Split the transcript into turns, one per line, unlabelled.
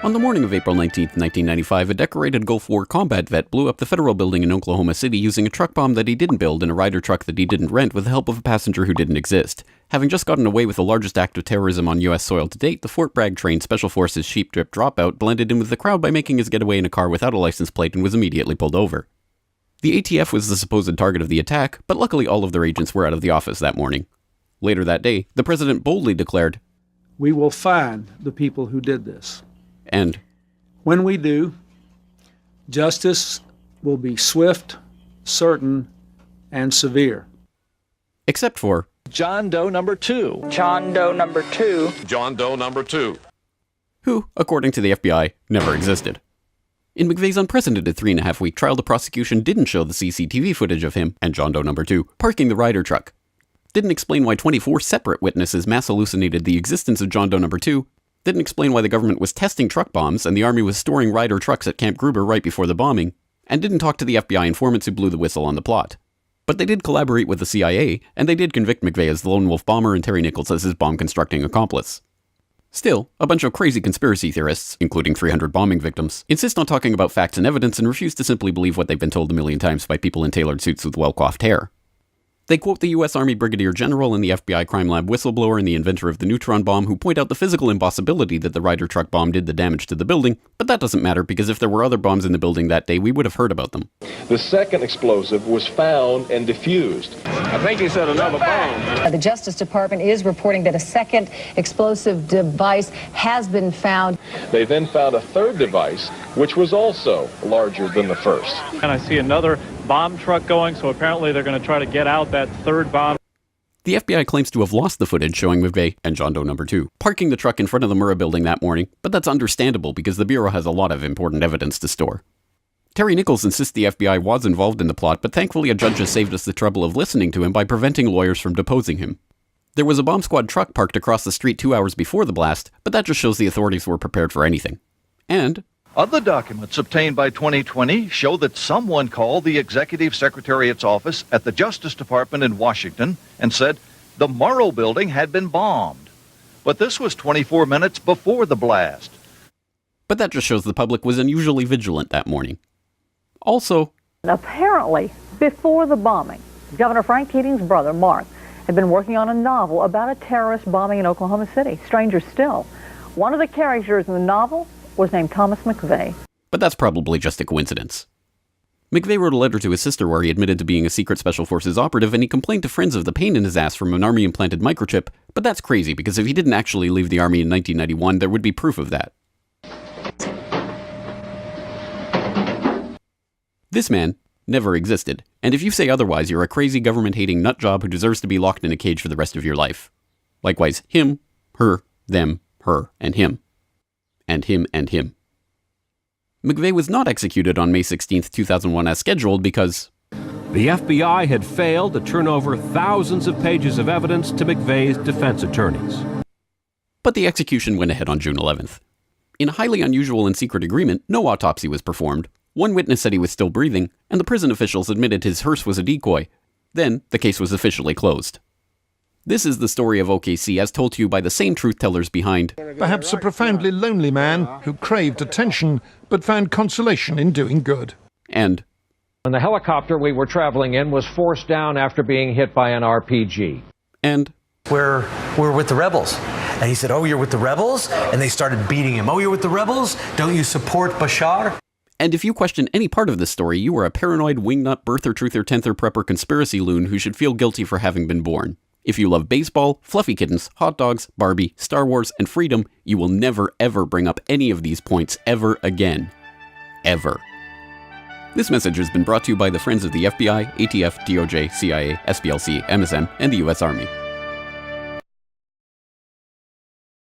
On the morning of April 19, 1995, a decorated Gulf War combat vet blew up the federal building in Oklahoma City using a truck bomb that he didn't build in a Ryder truck that he didn't rent with the help of a passenger who didn't exist. Having just gotten away with the largest act of terrorism on U.S. soil to date, the Fort Bragg-trained Special Forces Sheep Drip Dropout blended in with the crowd by making his getaway in a car without a license plate and was immediately pulled over. The ATF was the supposed target of the attack, but luckily all of their agents were out of the office that morning. Later that day, the president boldly declared,
"We will find the people who did this.
And
when we do, justice will be swift, certain, and severe."
Except for
John Doe number 2.
John Doe number 2.
John Doe number 2.
Who, according to the FBI, never existed. In McVeigh's unprecedented 3.5-week trial, the prosecution didn't show the CCTV footage of him and John Doe number 2 parking the Ryder truck. Didn't explain why 24 separate witnesses mass hallucinated the existence of John Doe number 2. Didn't explain why the government was testing truck bombs and the Army was storing Ryder trucks at Camp Gruber right before the bombing, and didn't talk to the FBI informants who blew the whistle on the plot. But they did collaborate with the CIA, and they did convict McVeigh as the lone wolf bomber and Terry Nichols as his bomb-constructing accomplice. Still, a bunch of crazy conspiracy theorists, including 300 bombing victims, insist on talking about facts and evidence and refuse to simply believe what they've been told a million times by people in tailored suits with well-coiffed hair. They quote the U.S. Army Brigadier General and the FBI crime lab whistleblower and the inventor of the neutron bomb who point out the physical impossibility that the Ryder truck bomb did the damage to the building, but that doesn't matter because if there were other bombs in the building that day, we would have heard about them.
The second explosive was found and defused.
I think he said another bomb.
The Justice Department is reporting that a second explosive device has been found.
They then found a third device, which was also larger than the first.
And I see another bomb truck going, so apparently they're going to try to get out that third bomb.
The FBI claims to have lost the footage showing McVeigh and John Doe number 2 parking the truck in front of the Murrah building that morning, but that's understandable because the Bureau has a lot of important evidence to store. Terry Nichols insists the FBI was involved in the plot, but thankfully a judge has saved us the trouble of listening to him by preventing lawyers from deposing him. There was a bomb squad truck parked across the street 2 hours before the blast, but that just shows the authorities were prepared for anything. And
other documents obtained by 2020 show that someone called the Executive Secretariat's office at the Justice Department in Washington and said the Murrah building had been bombed. But this was 24 minutes before the blast.
But that just shows the public was unusually vigilant that morning. Also,
apparently, before the bombing, Governor Frank Keating's brother, Mark, had been working on a novel about a terrorist bombing in Oklahoma City. Stranger still, one of the characters in the novel was named Thomas McVeigh.
But that's probably just a coincidence. McVeigh wrote a letter to his sister where he admitted to being a secret Special Forces operative, and he complained to friends of the pain in his ass from an Army-implanted microchip, but that's crazy because if he didn't actually leave the Army in 1991, there would be proof of that. This man never existed, and if you say otherwise, you're a crazy government-hating nutjob who deserves to be locked in a cage for the rest of your life. Likewise, him, her, them, her, and him. And him and him. McVeigh was not executed on May 16, 2001 as scheduled because
the FBI had failed to turn over thousands of pages of evidence to McVeigh's defense attorneys.
But the execution went ahead on June 11th. In a highly unusual and secret agreement, no autopsy was performed. One witness said he was still breathing, and the prison officials admitted his hearse was a decoy. Then, the case was officially closed. This is the story of OKC as told to you by the same truth-tellers behind
perhaps a profoundly lonely man who craved attention but found consolation in doing good.
And
the helicopter we were traveling in was forced down after being hit by an RPG.
And
we're with the rebels. And he said, "Oh, you're with the rebels?" And they started beating him. "Oh, you're with the rebels? Don't you support Bashar?"
And if you question any part of this story, you are a paranoid wingnut birther, truther, tenther, prepper conspiracy loon who should feel guilty for having been born. If you love baseball, fluffy kittens, hot dogs, Barbie, Star Wars, and freedom, you will never ever bring up any of these points ever again. Ever. This message has been brought to you by the friends of the FBI, ATF, DOJ, CIA, SPLC, MSM, and the U.S. Army.